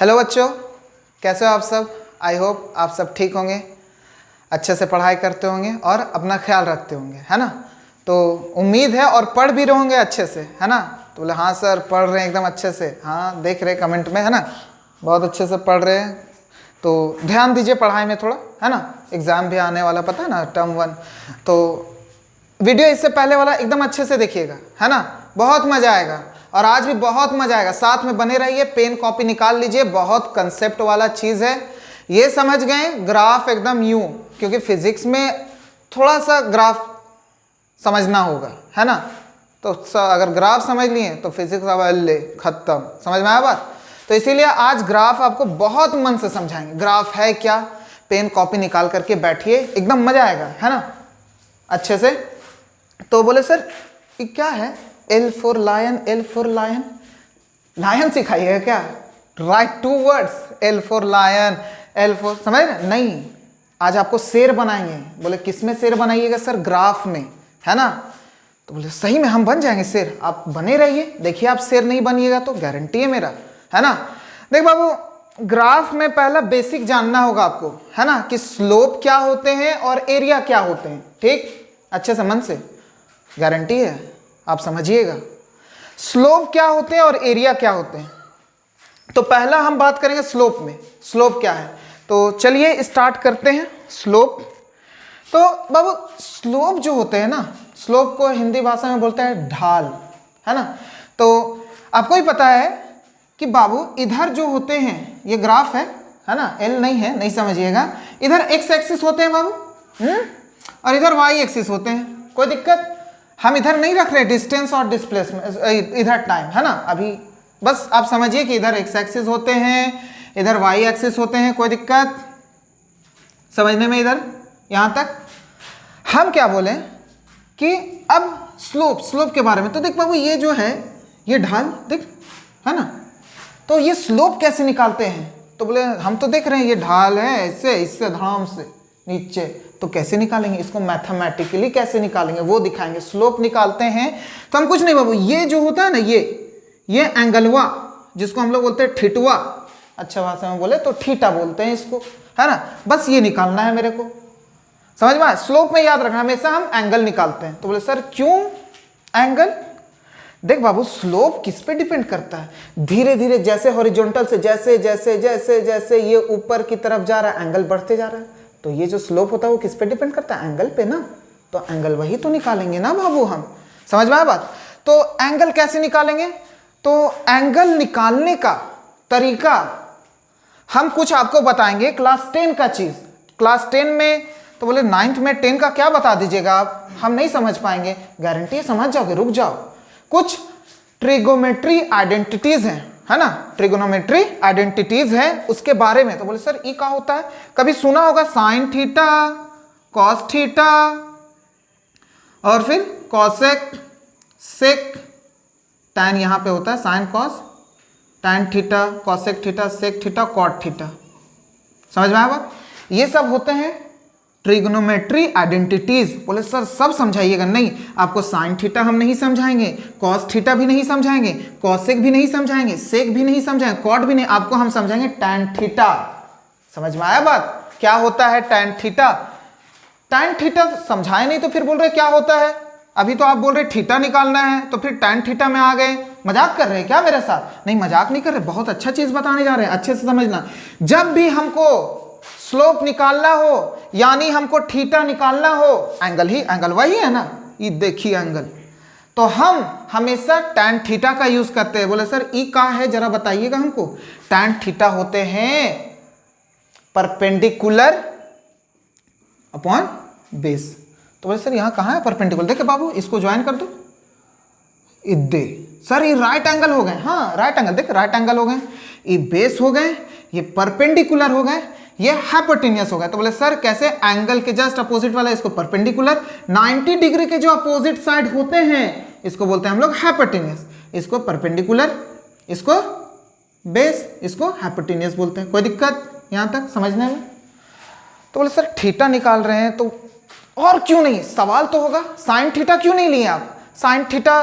Hello बच्चों, कैसे हो आप सब। आई होप आप सब ठीक होंगे, अच्छे से पढ़ाई करते होंगे और अपना ख्याल रखते होंगे, है ना। तो उम्मीद है और पढ़ भी रहोगे अच्छे से, है ना। तो बोले हाँ सर पढ़ रहे हैं एकदम अच्छे से, हाँ देख रहे कमेंट में, है ना, बहुत अच्छे से पढ़ रहे हैं। तो ध्यान दीजिए पढ़ाई में थोड़ा, है ना। एग्ज़ाम भी आने वाला, पता है ना, टर्म 1। तो वीडियो इससे पहले वाला एकदम अच्छे से देखिएगा, है ना, बहुत मज़ा आएगा। और आज भी बहुत मज़ा आएगा, साथ में बने रहिए, पेन कॉपी निकाल लीजिए, बहुत कंसेप्ट वाला चीज़ है। ये समझ गए ग्राफ एकदम यूं, क्योंकि फिजिक्स में थोड़ा सा ग्राफ समझना होगा, है ना। तो अगर ग्राफ समझ लिए तो फिजिक्स अब ले खत्म, समझ में आया बात। तो इसीलिए आज ग्राफ आपको बहुत मन से समझाएंगे। ग्राफ है क्या, पेन कॉपी निकाल करके बैठिए, एकदम मज़ा आएगा, है ना, अच्छे से। तो बोले सर ये क्या है, L for lion, L for lion, lion सिखाइएगा क्या, right 2 words, L for lion, L for, समझ रहे नहीं। आज आपको शेर बनाएंगे। बोले किस में शेर बनाइएगा सर, ग्राफ में, है ना। तो बोले सही में हम बन जाएंगे शेर, आप बने रहिए। देखिए आप शेर नहीं बनिएगा तो गारंटी है मेरा, है ना। देख बाबू, ग्राफ में पहला बेसिक जानना होगा आपको, है ना, कि स्लोप क्या होते हैं और एरिया क्या होते हैं। ठीक, अच्छे से मन से, गारंटी है आप समझिएगा। स्लोप क्या होते हैं और एरिया क्या होते हैं। तो पहला हम बात करेंगे स्लोप में, स्लोप क्या है। तो चलिए स्टार्ट करते हैं। स्लोप, तो बाबू स्लोप जो होते हैं ना, स्लोप को हिंदी भाषा में बोलते हैं ढाल, है ना। तो आपको ही पता है कि बाबू इधर जो होते हैं, ये ग्राफ है ना, एल नहीं है, नहीं समझिएगा। इधर एक्स एक्सिस होते हैं बाबू, और इधर वाई एक्सिस होते हैं। कोई दिक्कत, हम इधर नहीं रख रहे डिस्टेंस और डिस्प्लेसमेंट, इधर टाइम, है ना। अभी बस आप समझिए कि इधर एक्स एक्सिस होते हैं, इधर वाई एक्सिस होते हैं। कोई दिक्कत समझने में, इधर यहाँ तक। हम क्या बोले कि अब स्लोप के बारे में। तो देख बाबू ये जो है, ये ढाल देख, है ना। तो ये स्लोप कैसे निकालते हैं। तो बोले हम तो देख रहे हैं ये ढाल है, इससे धड़ाम से नीचे, तो कैसे निकालेंगे इसको, मैथमेटिकली कैसे निकालेंगे वो दिखाएंगे। स्लोप निकालते हैं तो हम कुछ नहीं बाबू, ये जो होता है ना, ये एंगलवा, जिसको हम लोग बोलते हैं थीटवा, अच्छा भाषा में बोले तो थीटा बोलते हैं इसको, है ना। बस ये निकालना है मेरे को, समझ में। स्लोप में याद रखना, हमेशा हम एंगल निकालते हैं। तो बोले सर क्यों एंगल। देख बाबू स्लोप किस पे डिपेंड करता है, धीरे धीरे जैसे हॉरिजॉन्टल से जैसे जैसे जैसे जैसे ये ऊपर की तरफ जा रहा है, एंगल बढ़ते जा रहा है। तो ये जो स्लोप होता है वो किस पे डिपेंड करता है, एंगल पे ना। तो एंगल वही तो निकालेंगे ना बाबू हम, समझ में आया बात। तो एंगल कैसे निकालेंगे, तो एंगल निकालने का तरीका हम कुछ आपको बताएंगे क्लास 10 का चीज। क्लास 10 में तो बोले 9th में 10 का क्या बता दीजिएगा आप, हम नहीं समझ पाएंगे। गारंटी है समझ जाओगे, रुक जाओ। कुछ ट्रिगोमेट्री आइडेंटिटीज हैं, है ना, ट्रिगोनोमेट्री आइडेंटिटीज है उसके बारे में। तो बोले सर ये क्या होता है, कभी सुना होगा साइन थीटा, कॉस थीटा, और फिर कॉसेक, सेक, टैन यहाँ पे होता है, sine cos, tan theta, cosec theta, sec theta, cot theta, समझ में आया बात। ये सब होते हैं ट्रिगोनोमेट्री आइडेंटिटीज। बोले सर सब समझाइएगा, नहीं आपको साइन थीटा हम नहीं समझाएंगे, कॉस थीटा भी नहीं समझाएंगे, कॉसेक भी नहीं समझाएंगे, सेक भी नहीं समझाएंगे, कॉट भी नहीं, आपको हम समझाएंगे टैन थीटा। समझ में आया बात, क्या होता है टैन थीटा। टैन थीटा समझाए नहीं तो फिर बोल रहे क्या होता है। अभी तो आप बोल रहे थीटा निकालना है, तो फिर टैन थीटा में आ गए। मजाक कर रहे हैं क्या मेरे साथ, नहीं मजाक नहीं कर रहे, बहुत अच्छा चीज बताने जा रहे हैं, अच्छे से समझना। जब भी हमको स्लोप निकालना हो, यानी हमको थीटा निकालना हो, एंगल वही है ना, ये देखिए एंगल, तो हम हमेशा टैन थीटा का यूज करते हैं। बोले सर ई का है, जरा बताइएगा हमको। टैन थीटा होते हैं परपेंडिकुलर अपॉन बेस। तो बोले सर यहाँ कहाँ है परपेंडिकुलर, देखे बाबू इसको ज्वाइन कर दो, दे सर ये राइट एंगल हो गए, हाँ राइट एंगल, देख राइट एंगल हो गए, ये बेस हो गए, ये परपेंडिकुलर हो गए, ये हाइपोटेन्यूस हो गया। तो बोले सर कैसे, एंगल के जस्ट अपोजिट वाला इसको परपेंडिकुलर, 90 डिग्री के जो अपोजिट साइड होते हैं इसको बोलते हैं हम लोग हाइपोटेन्यूस, इसको परपेंडिकुलर, इसको बेस, इसको हाइपोटेन्यूस बोलते हैं। कोई दिक्कत यहाँ तक समझने में। तो बोले सर थीटा निकाल रहे हैं तो और क्यों नहीं, सवाल तो होगा साइन थीटा क्यों नहीं लिए आप, साइन थीटा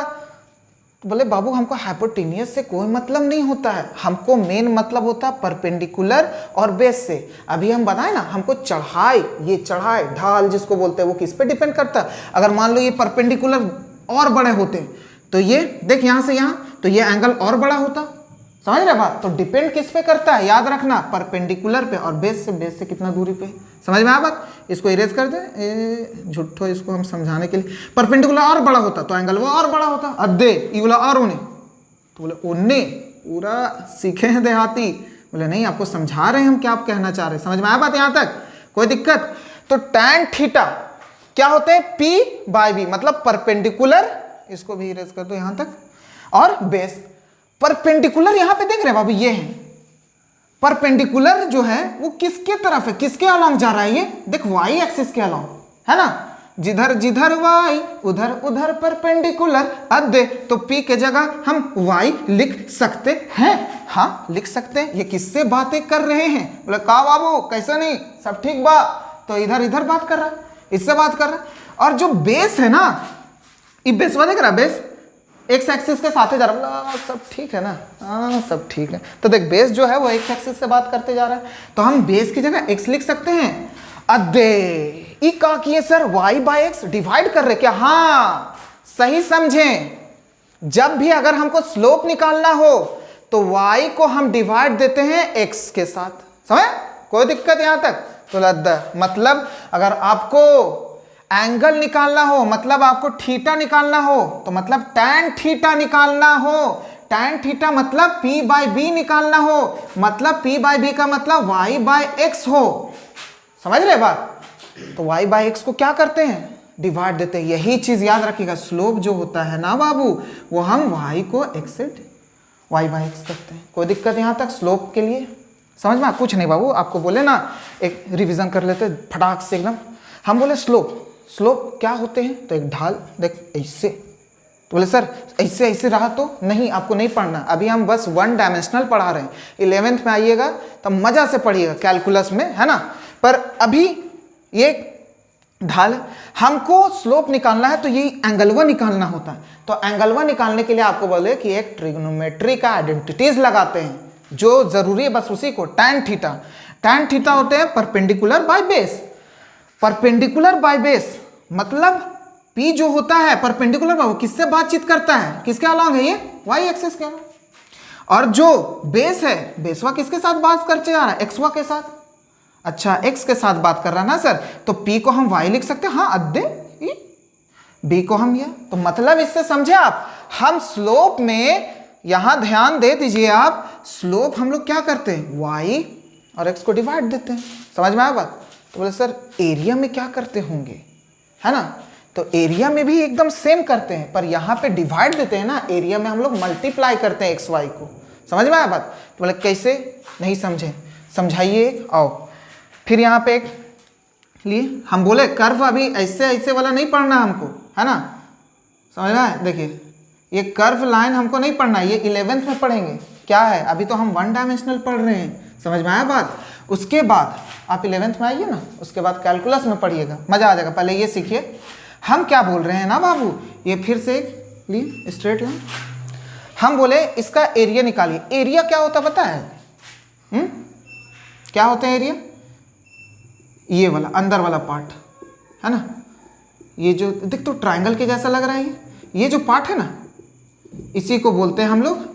तो बोले बाबू हमको हाइपोटेन्यूस से कोई मतलब नहीं होता है, हमको मेन मतलब होता है परपेंडिकुलर और बेस से। अभी हम बताएं ना, हमको चढ़ाई, ये चढ़ाई ढाल जिसको बोलते हैं वो किस पे डिपेंड करता है। अगर मान लो ये परपेंडिकुलर और बड़े होते तो ये देख यहाँ से यहाँ, तो ये एंगल और बड़ा होता, समझ रहे बात। तो डिपेंड किस पे करता है, याद रखना परपेंडिकुलर पे और बेस से कितना दूरी पे। समझ में आया बात। इसको इरेज कर दे, झूठो इसको हम समझाने के लिए। परपेंडिकुलर और बड़ा होता तो एंगल वो और बड़ा होता। अद्धे ये बोला और उन्हें, तो बोले उन्ने पूरा सीखे हैं देहाती। बोले नहीं आपको समझा रहे हैं हम क्या आप कहना चाह रहे हैं। समझ में आया बात यहाँ तक, कोई दिक्कत। तो टैन थीटा क्या होते हैं, P बाई बी, मतलब परपेंडिकुलर, इसको भी इरेज कर दो यहाँ तक, और बेस। परपेंडिकुलर यहाँ पे देख रहे हैं बाबू, ये है परपेंडिकुलर जो है वो किसके तरफ है, किसके अलॉन्ग जा रहा है, ये देख वाई एक्सिस के अलॉन्ग, है ना। जिधर जिधर वाई उधर उधर परपेंडिकुलर अद्धे, तो P के जगह हम y लिख सकते हैं। हाँ लिख सकते हैं। ये किससे बातें कर रहे हैं, बोले का बाबू कैसा नहीं, सब ठीक बा। तो इधर इधर बात कर रहा है, इससे बात कर रहा है। और जो बेस है ना, ये बेस देख रहा है, बेस एक्स एक्सिस के साथ जा रहा है, सब ठीक है ना, हाँ सब ठीक है। तो देख बेस जो है वो एक्स एक्सिस से बात करते जा रहा है, तो हम बेस की जगह x लिख सकते हैं। अदे ई का किए sir y by x divide कर रहे क्या, हाँ सही समझें। जब भी अगर हमको स्लोप निकालना हो तो y को हम डिवाइड देते हैं x के साथ, समझ, कोई दिक्कत यहां तक। तो मतलब अगर आपको एंगल निकालना हो, मतलब आपको थीटा निकालना हो, तो मतलब टैन थीटा निकालना हो, टैन थीटा मतलब P बाई बी निकालना हो, मतलब P बाई बी का मतलब y बाई एक्स हो, समझ रहे बात। तो y बाई एक्स को क्या करते हैं, डिवाइड देते हैं। यही चीज याद रखिएगा, स्लोप जो होता है ना बाबू, वो हम y को x से y बाई एक्स करते हैं। कोई दिक्कत यहाँ तक स्लोप के लिए, समझ में। कुछ नहीं बाबू, आपको बोले ना एक रिवीजन कर लेते फटाक से एकदम। हम बोले स्लोप, स्लोप क्या होते हैं, तो एक ढाल देख ऐसे, तो बोले सर ऐसे ऐसे रहा तो नहीं, आपको नहीं पढ़ना, अभी हम बस 1 डायमेंशनल पढ़ा रहे हैं। 11th में आइएगा तब मजा से पढ़िएगा कैलकुलस में, है ना। पर अभी ये ढाल, हमको स्लोप निकालना है तो ये एंगलवा निकालना होता है। तो एंगलवा निकालने के लिए आपको बोले कि एक ट्रिग्नोमेट्री का आइडेंटिटीज लगाते हैं, जो जरूरी है बस उसी को, टैन थीटा। टैन थीटा होते हैं perpendicular by base. Perpendicular by base मतलब P जो होता है परपेंडिकुलर बाय, वो किससे बातचीत करता है, किसके अलॉन्ग है, ये y एक्सिस के अलॉन्ग। और जो बेस है, बेसवा किसके साथ बात करते जा रहा है, एक्सवा के साथ। अच्छा x के साथ बात कर रहा है ना सर, तो P को हम y लिख सकते हैं, हाँ अद्धे B को हम ये। तो मतलब इससे समझे आप, हम स्लोप में, यहां ध्यान दे दीजिए आप, स्लोप हम लोग क्या करते हैं, y और x को डिवाइड देते हैं। समझ में आया बात। तो बोले सर एरिया में क्या करते होंगे, है ना। तो एरिया में भी एकदम सेम करते हैं, पर यहाँ पे डिवाइड देते हैं ना, एरिया में हम लोग मल्टीप्लाई करते हैं एक्स वाई को। समझ में आया बात। तो बोले कैसे, नहीं समझे, समझाइए एक, आओ। फिर यहाँ पे एक लिए, हम बोले कर्व अभी ऐसे ऐसे वाला नहीं पढ़ना हमको, है ना, समझ में आया। देखिए ये कर्व लाइन हमको नहीं पढ़ना, ये 11th में पढ़ेंगे। क्या है, अभी तो हम 1 डायमेंशनल पढ़ रहे हैं, समझ में आया बात। उसके बाद आप 11th में आइए ना, उसके बाद कैलकुलस में पढ़िएगा, मजा आ जाएगा। पहले ये सीखिए हम क्या बोल रहे हैं ना बाबू। ये फिर से लिए स्ट्रेट लाइन, हम बोले इसका एरिया निकालिए। एरिया क्या होता पता है, क्या होता है एरिया, ये वाला अंदर वाला पार्ट, है ना। ये जो देख तो ट्रायंगल के जैसा लग रहा है, ये जो पार्ट है ना, इसी को बोलते हैं हम लोग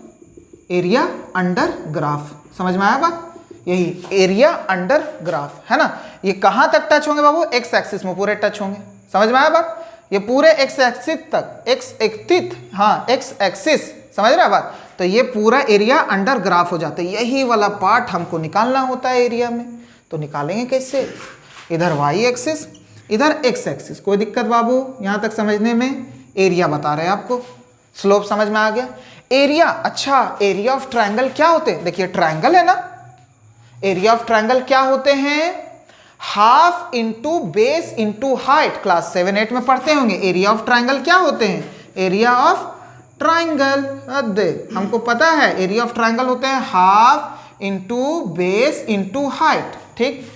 एरिया अंडर ग्राफ। समझ में आया बात, यही एरिया अंडर ग्राफ, है ना। ये कहाँ तक टच होंगे बाबू, एक्स एक्सिस में पूरे टच होंगे। समझ में आया बात, ये पूरे एक्स एक्सिस तक, एक्स एक्सिस, हाँ एक्स एक्सिस, समझ रहे बात। तो ये पूरा एरिया अंडर ग्राफ हो जाता है। यही वाला पार्ट हमको निकालना होता है एरिया में। तो निकालेंगे कैसे, इधर वाई एक्सिस, इधर एक्स एक्सिस। कोई दिक्कत बाबू यहाँ तक समझने में। एरिया बता रहे हैं आपको, स्लोप समझ में आ गया। एरिया, अच्छा एरिया ऑफ ट्रायंगल क्या होते हैं, देखिए ट्रायंगल है ना, एरिया ऑफ ट्रायंगल क्या होते हैं, half into base into height. Class 7-8 में पढ़ते होंगे। एरिया ऑफ ट्रायंगल क्या होते हैं, एरिया ऑफ ट्रायंगल, हमको पता है एरिया ऑफ ट्रायंगल होते हैं half into base into height. ठीक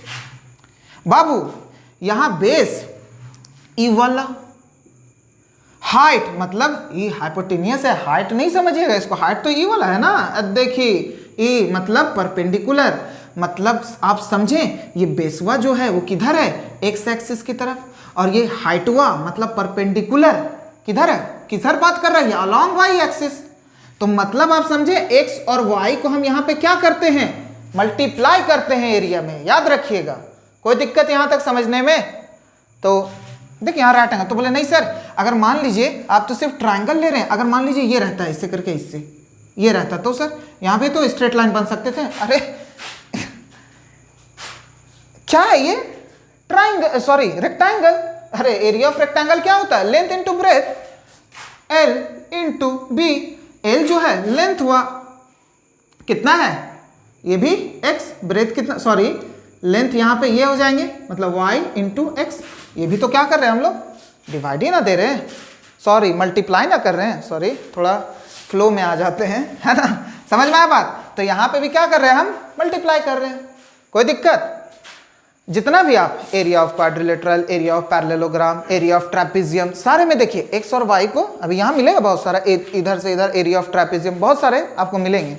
बाबू, यहां बेस ई वाला, हाइट मतलब ई हाइपोटेनियस है, हाइट नहीं समझिएगा इसको, हाइट तो ई वाला है ना। अब देखिए ई मतलब परपेंडिकुलर, मतलब आप समझें ये बेसवा जो है वो किधर है, एक्स एक्सिस की तरफ, और ये हाइटवा मतलब परपेंडिकुलर किधर है, किधर बात कर रही है, अलोंग वाई एक्सिस। तो मतलब आप समझे एक्स और वाई को हम यहाँ पे क्या करते हैं, मल्टीप्लाई करते हैं एरिया में, याद रखिएगा। कोई दिक्कत यहाँ तक समझने में? तो देखिए यहाँ राइट एंगल, तो बोले नहीं सर अगर मान लीजिए आप तो सिर्फ ट्राइंगल ले रहे हैं, अगर मान लीजिए ये रहता है इससे करके इससे ये रहता तो सर यहाँ पे तो स्ट्रेट लाइन बन सकते थे। अरे क्या है ये, ट्राइंगल सॉरी रेक्टेंगल। अरे एरिया ऑफ रेक्टेंगल क्या होता है, length into breadth, L into B. L जो है लेंथ हुआ, कितना है ये भी एक्स, ब्रेथ कितना सॉरी लेंथ यहाँ पे ये हो जाएंगे मतलब y इंटू एक्स। ये भी तो क्या कर रहे हैं हम लोग, डिवाइड ही ना दे रहे हैं, सॉरी मल्टीप्लाई ना कर रहे हैं, सॉरी थोड़ा फ्लो में आ जाते हैं, है ना, समझ में आया बात। तो यहाँ पे भी क्या कर रहे हैं हम, मल्टीप्लाई कर रहे हैं। कोई दिक्कत? जितना भी आप area of quadrilateral, area of parallelogram, area of trapezium, सारे में देखिए एक्स और वाई को अभी यहाँ मिलेगा बहुत सारा, इधर से इधर एरिया ऑफ ट्रेपेजियम बहुत सारे आपको मिलेंगे,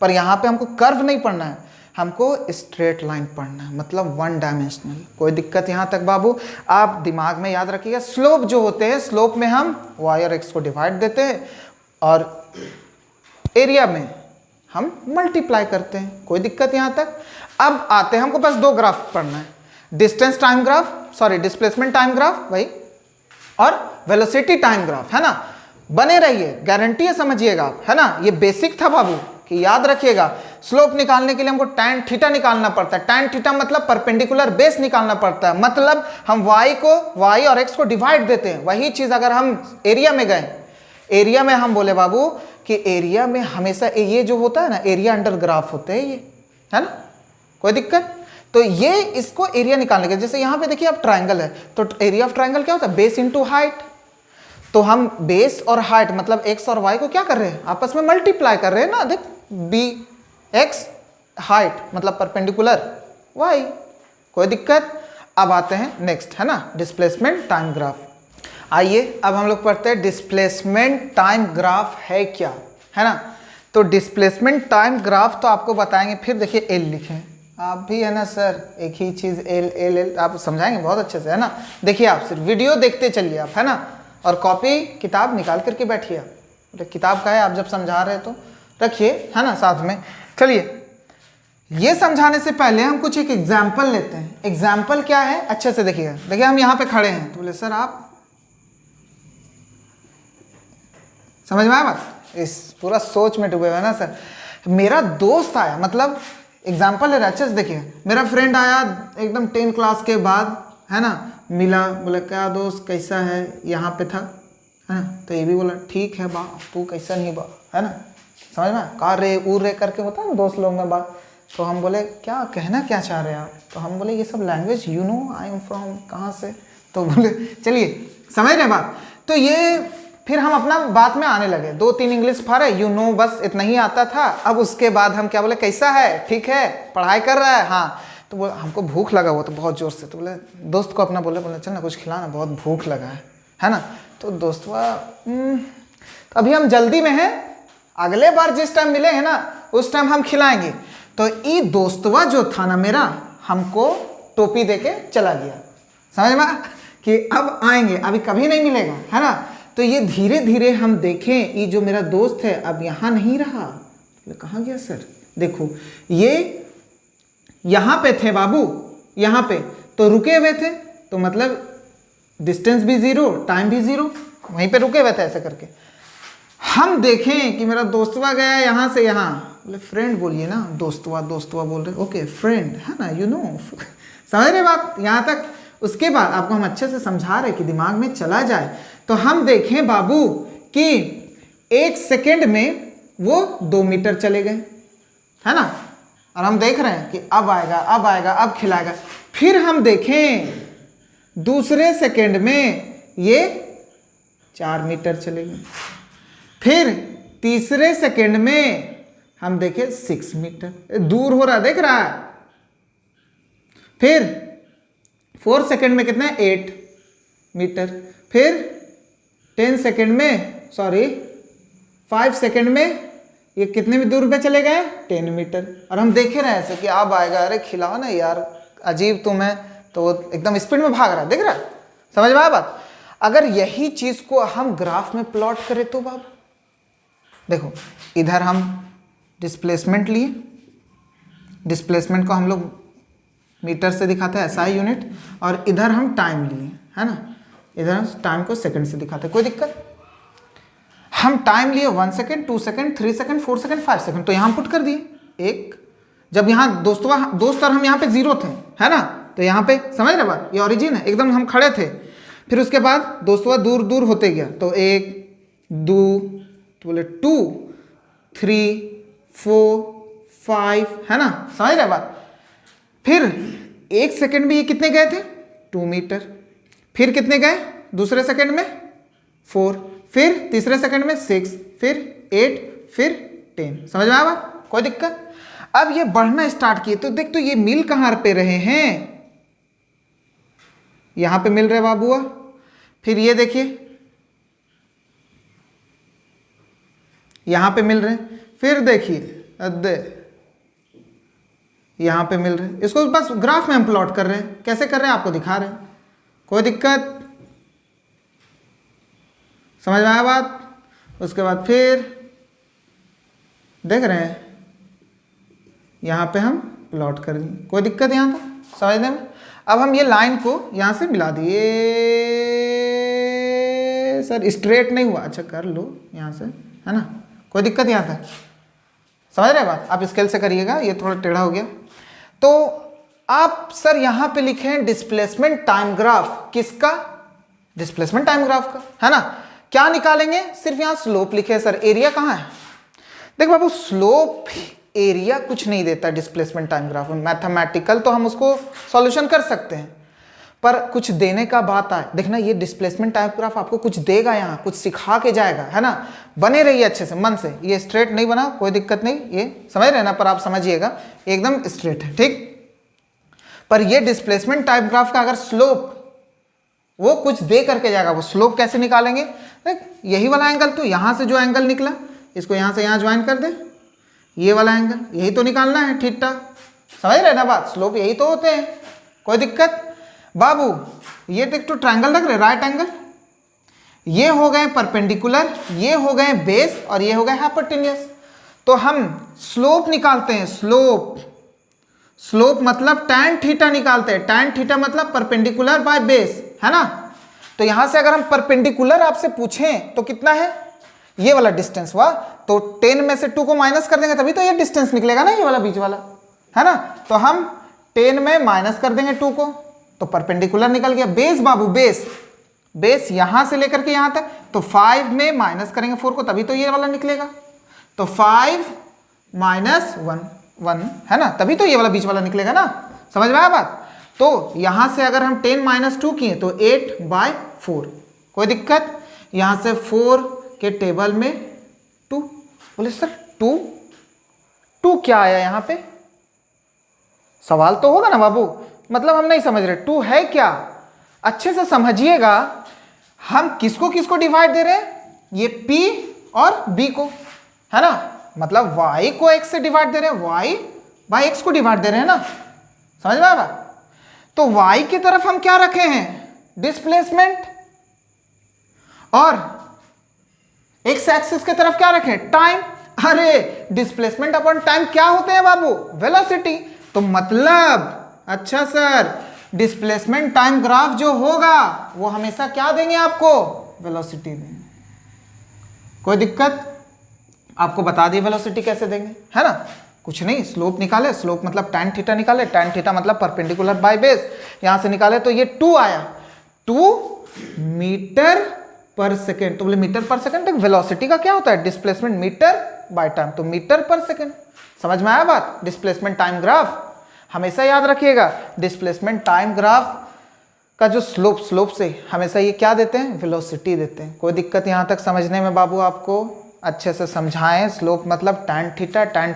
पर यहाँ पे हमको कर्व नहीं पढ़ना है, हमको स्ट्रेट लाइन पढ़ना है, मतलब वन डायमेंशनल। कोई दिक्कत यहाँ तक बाबू? आप दिमाग में याद रखिएगा, स्लोप जो होते हैं स्लोप में हम वाई और एक्स को डिवाइड देते हैं और एरिया में हम मल्टीप्लाई करते हैं। कोई दिक्कत यहाँ तक? अब आते हैं, हमको बस दो ग्राफ पढ़ना है, distance time graph, sorry displacement time graph भाई, और वेलोसिटी टाइम ग्राफ, है ना। बने रहिए, गारंटी है, समझिएगा आप, है ना। ये बेसिक था बाबू कि याद रखिएगा, स्लोप निकालने के लिए हमको tan थीटा निकालना पड़ता है। tan थीटा मतलब परपेंडिकुलर बेस निकालना पड़ता है, मतलब हम y और x को डिवाइड देते हैं। वही चीज अगर हम एरिया में गए, एरिया में हम बोले बाबू कि एरिया में हमेशा ये जो होता है ना, एरिया अंडर ग्राफ होते हैं ये, है ना। कोई दिक्कत? तो ये इसको एरिया निकालने के, जैसे यहाँ पे देखिए आप ट्राइंगल है, तो एरिया ऑफ ट्राइंगल क्या होता है, बेस इंटू हाइट। तो हम बेस और हाइट मतलब एक्स और वाई को क्या कर रहे हैं, आपस में मल्टीप्लाई कर रहे हैं ना। देख बी एक्स हाइट मतलब परपेंडिकुलर वाई। कोई दिक्कत? अब आते हैं नेक्स्ट, है ना, डिस्प्लेसमेंट टाइम ग्राफ। आइए अब हम लोग पढ़ते हैं डिस्प्लेसमेंट टाइम ग्राफ है क्या, है ना। तो डिस्प्लेसमेंट टाइम ग्राफ तो आपको बताएंगे, फिर देखिए एल लिखें आप भी, है ना सर, एक ही चीज़ एल एल एल आप समझाएंगे बहुत अच्छे से, है ना। देखिए आप सिर्फ वीडियो देखते चलिए आप, है ना, और कॉपी किताब निकाल करके बैठिए आप। किताब का है, आप जब समझा रहे तो रखिए, है ना, साथ में। चलिए ये समझाने से पहले हम कुछ एक एग्जाम्पल लेते हैं। एग्जाम्पल क्या है, अच्छे से देखिएगा। देखिए हम यहाँ पे खड़े हैं, तो बोले सर आप समझ में आया बात, इस पूरा सोच में डूबे हुए ना सर। मेरा दोस्त आया, मतलब एग्जाम्पल है, अच्छे से देखिए। मेरा फ्रेंड आया एकदम 10 क्लास के बाद, है ना, मिला, बोला क्या दोस्त कैसा है, यहाँ पे था, है ना। तो ये भी बोला ठीक है बा, तू कैसा नहीं बा, है ना, समझ में, का रे ऊ रे करके होता है ना दोस्त लोग में बात। तो हम बोले क्या कहना क्या चाह रहे हैं आप, तो हम बोले ये सब language you know I am from, कहाँ से। तो बोले चलिए समझ रहे बात। तो ये फिर हम अपना बात में आने लगे, 2-3 इंग्लिश फाड़े, यू नो बस इतना ही आता था। अब उसके बाद हम क्या बोले, कैसा है, ठीक है, पढ़ाई कर रहा है, हाँ। तो बोले हमको भूख लगा हुआ तो बहुत ज़ोर से, तो बोले दोस्त को अपना बोले चल ना कुछ खिलाना, बहुत भूख लगा है ना। तो दोस्तवा तो अभी हम जल्दी में हैं, अगले बार जिस टाइम मिलेंगे ना उस टाइम हम खिलाएंगे। तो ये दोस्तवा जो था ना मेरा, हमको टोपी देके चला गया, समझ में, कि अब आएंगे, अभी कभी नहीं मिलेगा, है ना। तो ये धीरे धीरे हम देखें, ये जो मेरा दोस्त है अब यहाँ नहीं रहा। कहाँ गया सर, देखो ये यहाँ पे थे बाबू, यहाँ पे तो रुके हुए थे, तो मतलब डिस्टेंस भी 0, टाइम भी 0, वहीं पे रुके हुए थे ऐसे करके। हम देखें कि मेरा दोस्तवा गया यहाँ से यहाँ, बोले फ्रेंड बोलिए ना, दोस्तवा दोस्तवा बोल रहे, ओके फ्रेंड, है ना, यू नो, समझ रहे बात यहाँ तक। उसके बाद आपको हम अच्छे से समझा रहे कि दिमाग में चला जाए। तो हम देखें बाबू कि 1 सेकेंड में वो 2 मीटर चले गए, है ना, और हम देख रहे हैं कि अब आएगा अब आएगा अब खिलाएगा। फिर हम देखें दूसरे सेकेंड में ये 4 मीटर चले गए। फिर तीसरे सेकेंड में हम देखें 6 मीटर दूर हो रहा, देख रहा है। फिर 4 सेकेंड में कितना है, 8 मीटर। फिर 10 सेकेंड में, सॉरी 5 सेकेंड में ये कितने दूर पे चले गए? 10 मीटर। और हम देखे रहे ऐसे कि अब आएगा, अरे खिलाओ ना यार, अजीब तुम है, तो वो एकदम स्पीड में भाग रहा है, देख रहा है? समझ में आया बात? अगर यही चीज को हम ग्राफ में प्लॉट करें तो बाबू देखो, इधर हम डिस्प्लेसमेंट लिए, डिस्प्लेसमेंट को हम लोग मीटर से दिखाते हैं SI यूनिट, और इधर हम टाइम लिए, है ना, इधर हम टाइम को सेकंड से दिखाते हैं। कोई दिक्कत? हम टाइम लिए 1 second, 2 second, 3 second, 4 second, 5 second, तो यहाँ पुट कर दिए एक। जब यहाँ दोस्त और हम यहाँ पे 0 थे, है ना, तो यहाँ पे समझ रहे बात, ये ओरिजिन है, एकदम हम खड़े थे। फिर उसके बाद दोस्तों दूर दूर होते गया, तो 1 2 तो बोले 2 3 4 5, है ना, समझ रहे बात? फिर 1 सेकेंड में ये कितने गए थे? 2 मीटर। फिर कितने गए दूसरे सेकेंड में? 4। फिर तीसरे सेकंड में 6, फिर 8, फिर 10। समझ में आया बात? कोई दिक्कत? अब ये बढ़ना स्टार्ट किए, तो देख, तो ये मिल कहां पे रहे हैं? यहां पे मिल रहे बाबुआ। फिर ये देखिए यहां पे मिल रहे, फिर देखिए अदे यहां पे मिल रहे। इसको बस ग्राफ में हम प्लॉट कर रहे हैं। कैसे कर रहे हैं आपको दिखा रहे हैं। कोई दिक्कत? समझ में आया बात? उसके बाद फिर देख रहे हैं यहाँ पे हम प्लॉट कर दिए। कोई दिक्कत यहाँ तक समझने में? अब हम ये लाइन को यहाँ से मिला दिए। सर स्ट्रेट नहीं हुआ, अच्छा कर लो यहाँ से, है ना, कोई दिक्कत यहाँ तक? समझ रहे बात? आप स्केल से करिएगा, ये थोड़ा टेढ़ा हो गया। तो आप सर यहाँ पे लिखे हैं डिस्प्लेसमेंट टाइम ग्राफ। किसका? डिस्प्लेसमेंट टाइम ग्राफ का, है ना। क्या निकालेंगे? सिर्फ यहाँ स्लोप लिखे। सर एरिया कहाँ है? देख बाबू, स्लोप एरिया कुछ नहीं देता डिस्प्लेसमेंट टाइम ग्राफ में। मैथमेटिकल तो हम उसको सॉल्यूशन कर सकते हैं, पर कुछ देने का बात आए, देखना ये डिस्प्लेसमेंट टाइम ग्राफ आपको कुछ देगा, यहाँ कुछ सिखा के जाएगा, है ना। बने रहिए अच्छे से, मन से। ये स्ट्रेट नहीं बना, कोई दिक्कत नहीं, ये समझ रहे ना, पर आप समझिएगा एकदम स्ट्रेट है, ठीक। पर ये डिस्प्लेसमेंट टाइम ग्राफ का अगर स्लोप वो कुछ दे करके जाएगा, वो स्लोप कैसे निकालेंगे? देख, यही वाला एंगल, तो यहाँ से जो एंगल निकला इसको यहाँ से यहाँ ज्वाइन कर दे, ये वाला एंगल, यही तो निकालना है, थीटा। समझ रहे ना बात? स्लोप यही तो होते हैं। कोई दिक्कत? बाबू ये देख, तो ट्रायंगल रख रहे, राइट एंगल, ये हो गए परपेंडिकुलर, ये हो गए बेस, और ये हो गए हाइपोटेन्यूस। तो हम स्लोप निकालते हैं। स्लोप मतलब tan थीटा निकालते हैं। tan थीटा मतलब परपेंडिकुलर बाय बेस, है ना। तो यहां से अगर हम परपेंडिकुलर आपसे पूछें तो कितना है? ये वाला डिस्टेंस हुआ, तो 10 में से 2 को माइनस कर देंगे तभी तो ये डिस्टेंस निकलेगा ना, ये वाला बीच वाला, है ना। तो हम 10 में माइनस कर देंगे 2 को, तो परपेंडिकुलर निकल गया। बेस बाबू, बेस यहां से लेकर के यहां तक, तो 5 में माइनस करेंगे 4 को, तभी तो ये वाला निकलेगा। तो 5 माइनस 1 है ना, तभी तो ये वाला बीच वाला निकलेगा ना। समझ में आया बात? तो यहां से अगर हम 10 माइनस 2 किए तो 8/4। कोई दिक्कत? यहां से 4 के टेबल में 2। बोले सर 2 क्या आया यहां पे? सवाल तो होगा ना बाबू, मतलब हम नहीं समझ रहे 2 है क्या। अच्छे से समझिएगा, हम किसको किसको डिवाइड दे रहे हैं? ये P और B को, है ना। मतलब y को x से डिवाइड दे रहे हैं, y बाय x को डिवाइड दे रहे हैं ना। समझ में आया? तो y की तरफ हम क्या रखे हैं? डिस्प्लेसमेंट, और x एक्सिस की तरफ क्या रखें? टाइम। अरे डिस्प्लेसमेंट अपॉन टाइम क्या होते हैं बाबू? वेलोसिटी। तो मतलब अच्छा सर, डिस्प्लेसमेंट टाइम ग्राफ जो होगा वो हमेशा क्या देंगे आपको? वेलोसिटी देंगे। कोई दिक्कत? आपको बता दिए वेलोसिटी कैसे देंगे, है ना। कुछ नहीं, स्लोप निकाले, स्लोप मतलब tan थीटा निकाले, tan थीटा मतलब परपेंडिकुलर बाय बेस, यहां से निकाले तो ये 2 आया, 2 मीटर पर सेकेंड। तो बोले मीटर पर सेकेंड, तो वेलोसिटी का क्या होता है? डिस्प्लेसमेंट मीटर बाय टाइम, तो मीटर पर सेकेंड। समझ में आया बात? डिस्प्लेसमेंट टाइम ग्राफ हमेशा याद रखिएगा, डिस्प्लेसमेंट टाइम ग्राफ का जो स्लोप से हमेशा ये क्या देते हैं? वेलोसिटी देते हैं। कोई दिक्कत यहाँ तक समझने में बाबू? आपको अच्छे से समझाएं। स्लोप मतलब tan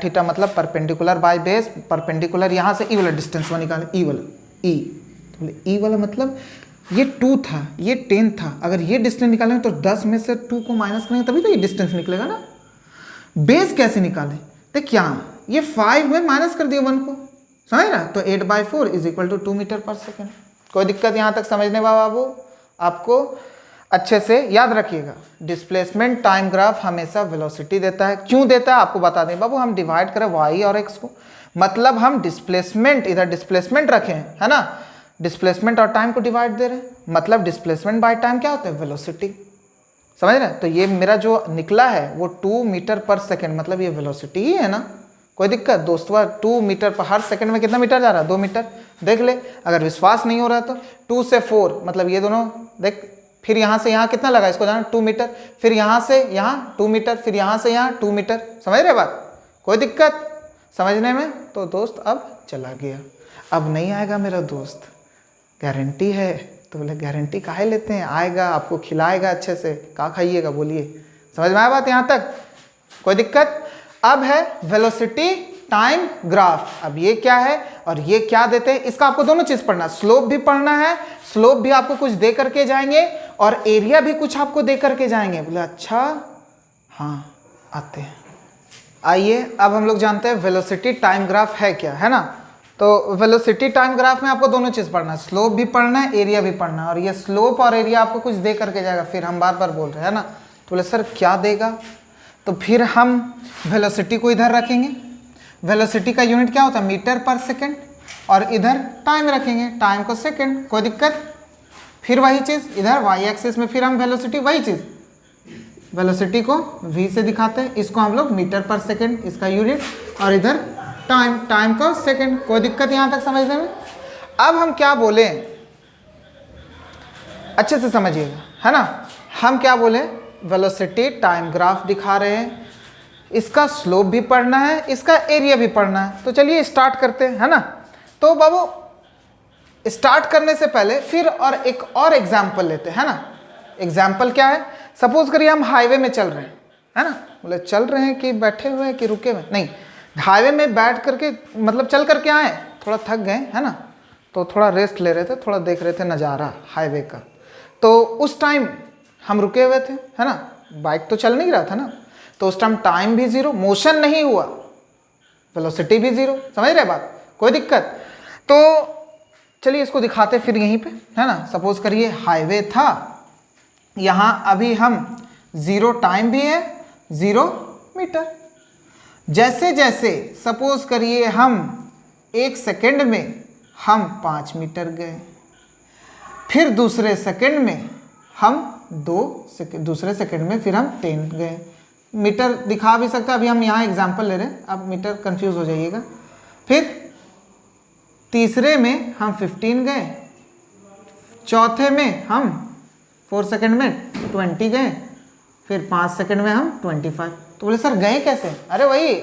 थीटा मतलब परपेंडिकुलर बाय बेस, परपेंडिकुलर यहाँ से ई वाला डिस्टेंस वो निकाले, ई वाला, ई वाला मतलब ये 2 था, ये 10 था, अगर ये डिस्टेंस निकालें तो 10 में से 2 को माइनस करेंगे तभी तो ये डिस्टेंस निकलेगा ना। बेस कैसे निकालें, देख यहाँ ये 5 में माइनस कर दिया 1 को, समझ रहा, तो 8/4 इज इक्वल टू 2 मीटर पर सेकेंड। कोई दिक्कत यहाँ तक समझने बाबू? आपको अच्छे से याद रखिएगा, डिस्प्लेसमेंट टाइम ग्राफ हमेशा वेलोसिटी देता है। क्यों देता है आपको बता दें बाबू, हम डिवाइड करें y और x को, मतलब हम डिस्प्लेसमेंट, इधर डिस्प्लेसमेंट रखें है ना, डिस्प्लेसमेंट और टाइम को डिवाइड दे रहे हैं, मतलब डिस्प्लेसमेंट बाय टाइम क्या होता है, वेलोसिटी, समझ रहे हैं। तो ये मेरा जो निकला है वो 2 मीटर पर सेकेंड, मतलब ये वेलोसिटी ही है ना। कोई दिक्कत दोस्तों, 2 मीटर पर हर सेकंड में कितना मीटर जा रहा है, 2 मीटर। देख ले, अगर विश्वास नहीं हो रहा तो 2 से 4, मतलब ये दोनों देख, फिर यहाँ से यहाँ कितना लगा, इसको जाना 2 मीटर, फिर यहाँ से यहाँ 2 मीटर, फिर यहाँ से यहाँ 2 मीटर, समझ रहे बात? कोई दिक्कत समझने में? तो दोस्त अब चला गया, अब नहीं आएगा मेरा दोस्त, गारंटी है। तो बोले गारंटी काहे लेते हैं, आएगा, आपको खिलाएगा अच्छे से। क्या खाइएगा बोलिए, समझ में आया बात यहाँ तक? कोई दिक्कत? अब है वेलोसिटी टाइम ग्राफ। अब ये क्या है और ये क्या देते हैं, इसका आपको दोनों चीज पढ़ना, स्लोप भी पढ़ना है, स्लोप भी आपको कुछ दे करके जाएंगे और एरिया भी कुछ आपको दे करके जाएंगे। बोले अच्छा, हाँ आते हैं। आइए अब हम लोग जानते हैं वेलोसिटी टाइम ग्राफ है क्या, है ना। तो वेलोसिटी टाइम ग्राफ में आपको दोनों चीज पढ़ना है, स्लोप भी पढ़ना है, एरिया भी पढ़ना है। और ये स्लोप और एरिया आपको कुछ दे करके जाएगा, फिर हम बार बार बोल रहे हैं ना। तो बोले सर क्या देगा, तो फिर हम वेलोसिटी को इधर रखेंगे, वेलोसिटी का यूनिट क्या होता है, मीटर पर सेकेंड, और इधर टाइम रखेंगे, टाइम को सेकेंड। कोई दिक्कत? फिर वही चीज़ इधर वाई एक्सिस में, फिर हम वेलोसिटी, वही चीज़, वेलोसिटी को v से दिखाते हैं, इसको हम लोग मीटर पर सेकेंड इसका यूनिट, और इधर टाइम, टाइम को सेकेंड। कोई दिक्कत यहाँ तक समझने में? अब हम क्या बोले, अच्छे से समझिएगा, है ना। हम क्या बोले, वेलोसिटी टाइम ग्राफ दिखा रहे हैं, इसका स्लोप भी पढ़ना है, इसका एरिया भी पढ़ना है। तो चलिए स्टार्ट करते हैं, है ना। तो बाबू स्टार्ट करने से पहले फिर और एक और एग्जाम्पल लेते हैं, है ना। एग्जाम्पल क्या है, सपोज करिए हम हाईवे में चल रहे हैं, है ना। बोले चल रहे हैं कि बैठे हुए हैं कि रुके हुए, नहीं, हाईवे में बैठ करके मतलब चल करके आए, थोड़ा थक गए, है ना, तो थोड़ा रेस्ट ले रहे थे, थोड़ा देख रहे थे नज़ारा हाईवे का। तो उस टाइम हम रुके हुए थे, है ना, बाइक तो चल नहीं रहा था ना, तो उस टाइम टाइम भी जीरो, मोशन नहीं हुआ, वेलोसिटी भी जीरो, समझ रहे बात? कोई दिक्कत? तो चलिए इसको दिखाते फिर यहीं पे, है ना। सपोज करिए हाईवे था, यहाँ अभी हम 0 टाइम भी है, 0 मीटर। जैसे जैसे सपोज करिए हम 1 सेकेंड में हम 5 मीटर गए, फिर दूसरे सेकेंड में हम 2 सेकेंड, दूसरे सेकेंड में फिर हम 10 गए। मीटर दिखा भी सकता है, अभी हम यहाँ एग्जांपल ले रहे हैं, अब मीटर कंफ्यूज हो जाइएगा। फिर तीसरे में हम 15 गए, चौथे में हम 4 सेकेंड में 20 गए, फिर 5 सेकेंड में हम 25। तो बोले सर गए कैसे? अरे वही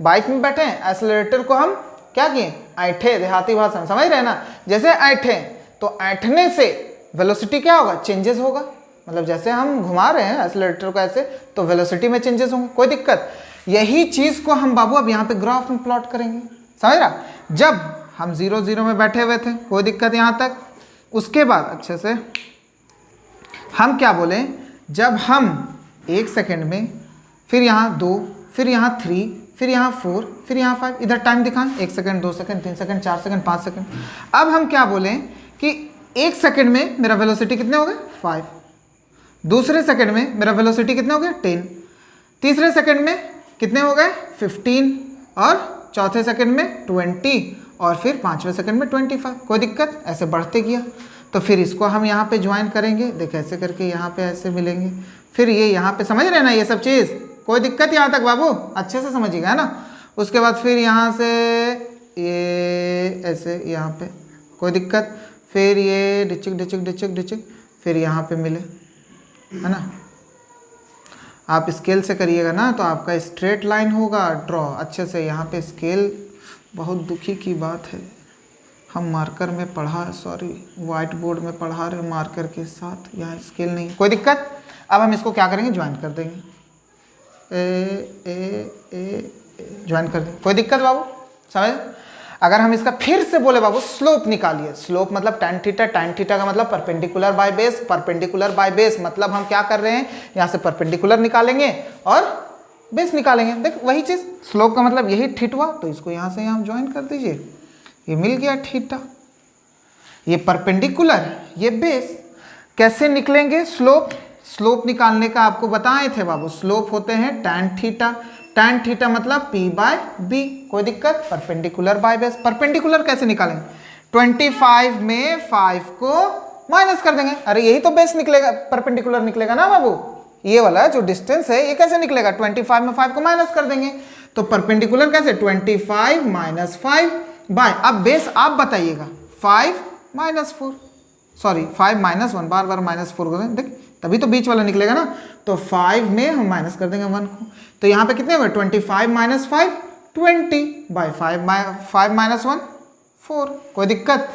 बाइक में बैठे, एक्सेलरेटर को हम क्या किए, ऐठे, देहाती भाषा में समझ रहे हैं ना। जैसे ऐठे तो ऐठने से वेलोसिटी क्या होगा, चेंजेस होगा, मतलब जैसे हम घुमा रहे हैं एक्सेलरेटर को ऐसे, तो वेलोसिटी में चेंजेस होंगे। कोई दिक्कत? यही चीज़ को हम बाबू अब यहाँ पे ग्राफ में प्लॉट करेंगे, समझ रहा। जब हम 0 0 में बैठे हुए थे, कोई दिक्कत यहाँ तक? उसके बाद अच्छे से हम क्या बोले, जब हम 1 सेकेंड में, फिर यहाँ 2, फिर यहाँ 3, फिर यहाँ 4, फिर यहाँ 5, इधर टाइम दिखाएं, 1 second, 2 second, 3 second, 4 second, 5 second. अब हम क्या बोलें कि 1 सेकेंड में मेरा वेलोसिटी कितने हो गए, 5, दूसरे सेकंड में मेरा वेलोसिटी कितने हो गए, 10, तीसरे सेकंड में कितने हो गए, 15, और चौथे सेकंड में 20, और फिर पांचवें सेकंड में 25। कोई दिक्कत? ऐसे बढ़ते गया। तो फिर इसको हम यहाँ पे ज्वाइन करेंगे, देख ऐसे करके यहाँ पे ऐसे मिलेंगे, फिर ये यहाँ पे, समझ रहे हैं ना ये सब चीज़? कोई दिक्कत यहाँ तक बाबू? अच्छे से समझिएगा, है ना। उसके बाद फिर यहाँ से ये ऐसे यहाँ पे, कोई दिक्कत? फिर ये डिचिक डिचिक डिचिक डिचिक, फिर यहाँ पे मिले, है ना। आप स्केल से करिएगा ना तो आपका स्ट्रेट लाइन होगा ड्रॉ अच्छे से। यहाँ पे स्केल बहुत दुखी की बात है, हम मार्कर में पढ़ा, सॉरी वाइट बोर्ड में पढ़ा रहे मार्कर के साथ, यहाँ स्केल नहीं। कोई दिक्कत? अब हम इसको क्या करेंगे, ज्वाइन कर देंगे, ए ज्वाइन कर देंगे। कोई दिक्कत बाबू? समझ? अगर हम इसका फिर से बोले बाबू स्लोप निकालिए, स्लोप मतलब tan थीटा, tan थीटा का मतलब perpendicular by base, perpendicular by base मतलब हम क्या कर रहे हैं, यहाँ से परपेंडिकुलर निकालेंगे और बेस निकालेंगे। देख वही चीज़, स्लोप का मतलब यही थीटा हुआ, तो इसको यहाँ से यहाँ ज्वाइन कर दीजिए, ये मिल गया थीटा, ये परपेंडिकुलर, ये बेस। कैसे निकलेंगे स्लोप? स्लोप निकालने का आपको बताए थे बाबू, स्लोप होते हैं tan थीटा, tan थीटा मतलब p बाय बी, कोई दिक्कत? Perpendicular by base. परपेंडिकुलर कैसे निकालेंगे? 25 में 5 को माइनस कर देंगे, अरे यही तो बेस निकलेगा, परपेंडिकुलर निकलेगा ना बाबू, ये वाला जो डिस्टेंस है ये कैसे निकलेगा? 25 में 5 को माइनस कर देंगे, तो परपेंडिकुलर कैसे? 25 माइनस 5 बाय, अब बेस आप बताइएगा, 5 माइनस 4, सॉरी 5 माइनस 1, बार बार माइनस 4 करें, देख तभी तो बीच वाला निकलेगा ना, तो 5 में हम माइनस कर देंगे 1 को, तो यहाँ पे कितने हुए? 25 माइनस 5 20 बाय 5 माइनस 1 4, कोई दिक्कत?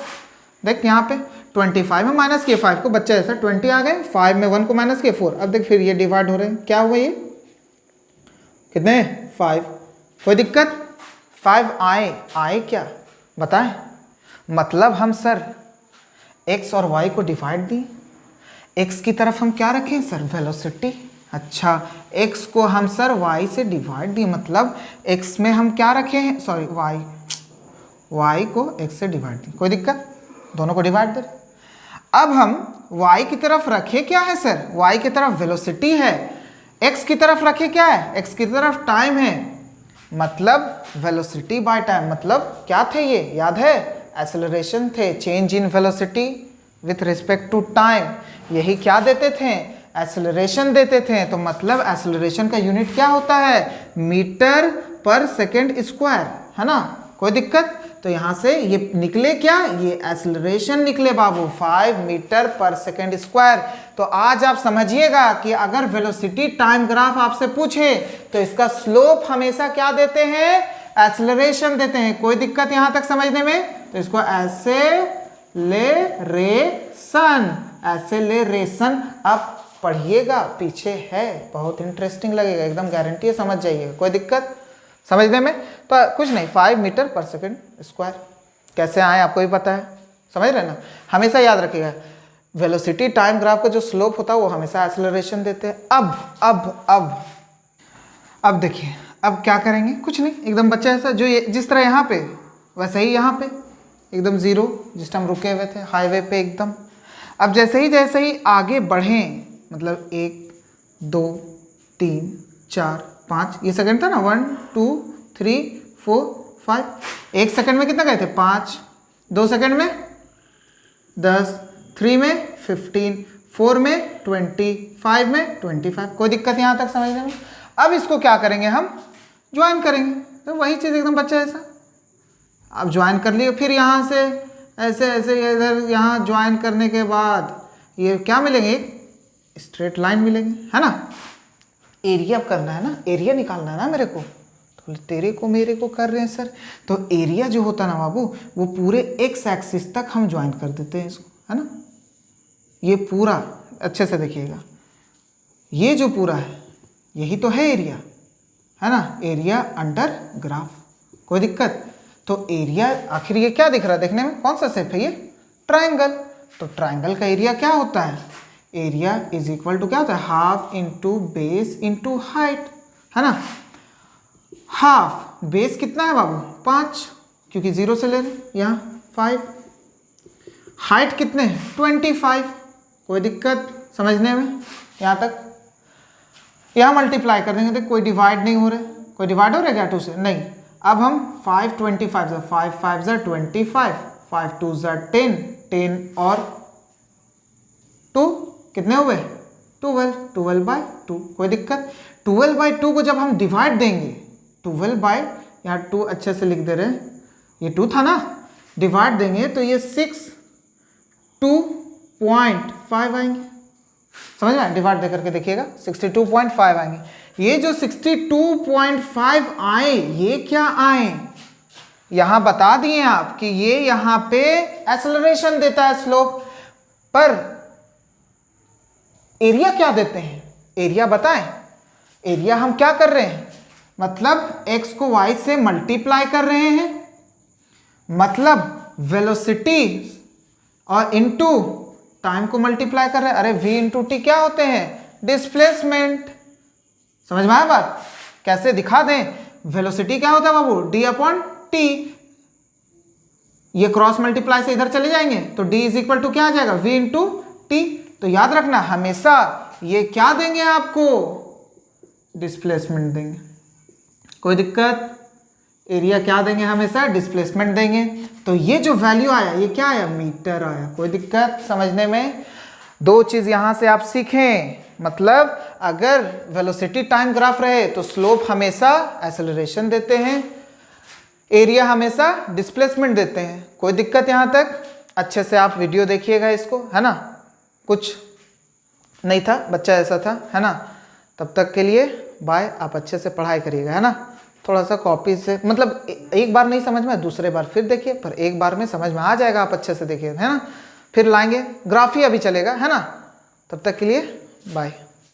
देख यहाँ पे 25 में माइनस किए 5 को, बच्चे ऐसा 20 आ गए, 5 में 1 को माइनस किए 4, अब देख फिर ये डिवाइड हो रहे हैं, क्या हुआ ये कितने? 5, कोई दिक्कत? 5 आए क्या बताएं? मतलब हम सर x और y को डिवाइड दिए, x की तरफ हम क्या रखें सर? वेलोसिटी। अच्छा, x को हम सर y से डिवाइड दिए, मतलब x में हम क्या रखे हैं, सॉरी y को x से डिवाइड दिए, कोई दिक्कत? दोनों को डिवाइड दे। अब हम y की तरफ रखे क्या है सर? y की तरफ वेलोसिटी है, x की तरफ रखे क्या है? x की तरफ टाइम है, मतलब वेलोसिटी बाय टाइम, मतलब क्या थे ये याद है? एक्सेलरेशन थे, change in velocity with respect to time, यही क्या देते थे? एक्सेलरेशन देते थे, तो मतलब एक्सेलरेशन का यूनिट क्या होता है? मीटर पर सेकेंड स्क्वायर, है ना, कोई दिक्कत? तो यहाँ से ये निकले क्या? ये एक्सेलरेशन निकले बाबू 5 मीटर पर सेकेंड स्क्वायर। तो आज आप समझिएगा कि अगर वेलोसिटी टाइम ग्राफ आपसे पूछे तो इसका स्लोप हमेशा क्या देते हैं? एक्सेलरेशन देते हैं, कोई दिक्कत यहाँ तक समझने में? तो इसको एक्सेलरेशन आप पढ़िएगा, पीछे है, बहुत इंटरेस्टिंग लगेगा, एकदम गारंटी है, समझ जाइएगा, कोई दिक्कत समझने में? तो कुछ नहीं, 5 मीटर पर सेकेंड स्क्वायर कैसे आए आपको भी पता है, समझ रहे ना? हमेशा याद रखिएगा, वेलोसिटी टाइम ग्राफ का जो स्लोप होता है वो हमेशा एक्सेलरेशन देते हैं। अब देखिए, अब क्या करेंगे? कुछ नहीं, एकदम बच्चा ऐसा जो ये जिस तरह यहाँ पे वैसे ही यहाँ पे एकदम जीरो, जिस टाइम रुके हुए थे हाईवे पे एकदम। अब जैसे ही आगे बढ़ें, मतलब 1 2 3 4 5, ये सेकंड था ना, 1 2 3 4 5, 1 सेकंड में कितना गए थे? 5, 2 सेकंड में 10, 3 में 15, 4 में 20, 5 में 25, कोई दिक्कत यहाँ तक समझने में? अब इसको क्या करेंगे? हम ज्वाइन करेंगे, तो वही चीज़ एकदम बच्चा ऐसा, अब ज्वाइन कर लिए, फिर यहाँ से ऐसे इधर यहाँ ज्वाइन करने के बाद ये क्या मिलेंगे? एक स्ट्रेट लाइन मिलेंगे, है ना? एरिया करना है ना, एरिया निकालना है ना मेरे को, तो तेरे को मेरे को कर रहे हैं सर, तो एरिया जो होता है ना बाबू, वो पूरे एक्स एक्सिस तक हम ज्वाइन कर देते हैं इसको, है ना? ये पूरा अच्छे से देखिएगा, ये जो पूरा है यही तो है एरिया, है ना? एरिया अंडर ग्राफ, कोई दिक्कत? तो एरिया आखिर ये क्या दिख रहा है देखने में? कौन सा शेप है ये? ट्राइंगल। तो ट्राइंगल का एरिया क्या होता है? एरिया इज इक्वल टू क्या होता है? Half into base into height, है ना? हाफ बेस कितना है बाबू? 5, क्योंकि 0 से ले रहे यहाँ 5, हाइट कितने हैं? 25, कोई दिक्कत समझने में यहाँ तक? यहाँ मल्टीप्लाई कर देंगे, तो कोई डिवाइड नहीं हो रहा, कोई डिवाइड हो रहा है क्या 2 से? नहीं। अब हम 5 25 5 5 25, 5 2 10, 10 और 2 कितने हुए? 12/2, कोई दिक्कत? 12/2 को जब हम डिवाइड देंगे, 12 बाय, यहाँ 2 अच्छे से लिख दे रहे हैं, ये 2 था ना, डिवाइड देंगे तो ये 62.5 आएंगे, समझ में? डिवाइड दे करके देखिएगा, 62.5 आएंगे। ये जो 62.5 आए, ये क्या आए? यहां बता दिए आप कि ये यहां पे एक्सेलरेशन देता है स्लोप, पर एरिया क्या देते हैं? एरिया बताएं। एरिया हम क्या कर रहे हैं? मतलब x को y से मल्टीप्लाई कर रहे हैं, मतलब वेलोसिटी और इनटू टाइम को मल्टीप्लाई कर रहे हैं। अरे v इंटू टी क्या होते हैं? डिस्प्लेसमेंट। समझ में आया बात? कैसे दिखा दें? वेलोसिटी क्या होता है बाबू? d upon T. ये क्रॉस मल्टीप्लाई से इधर चले जाएंगे तो d इज इक्वल टू क्या आ जाएगा? v into T. तो याद रखना हमेशा ये क्या देंगे आपको? डिस्प्लेसमेंट देंगे। कोई दिक्कत? एरिया क्या देंगे? हमेशा डिस्प्लेसमेंट देंगे। तो ये जो वैल्यू आया ये क्या आया? मीटर आया। कोई दिक्कत समझने में? दो चीज यहां से आप सीखें, मतलब अगर वेलोसिटी टाइम ग्राफ रहे तो स्लोप हमेशा एक्सेलरेशन देते हैं, एरिया हमेशा डिस्प्लेसमेंट देते हैं। कोई दिक्कत यहां तक? अच्छे से आप वीडियो देखिएगा इसको, है ना? कुछ नहीं था, बच्चा ऐसा था, है ना? तब तक के लिए बाय। आप अच्छे से पढ़ाई करिएगा, है ना? थोड़ा सा कॉपी से, मतलब एक बार नहीं समझ में, दूसरे बार फिर देखिए, पर एक बार में समझ में आ जाएगा। आप अच्छे से देखिए, है ना? फिर लाएंगे ग्राफ ही अभी चलेगा, है ना? तब तक के लिए बाय।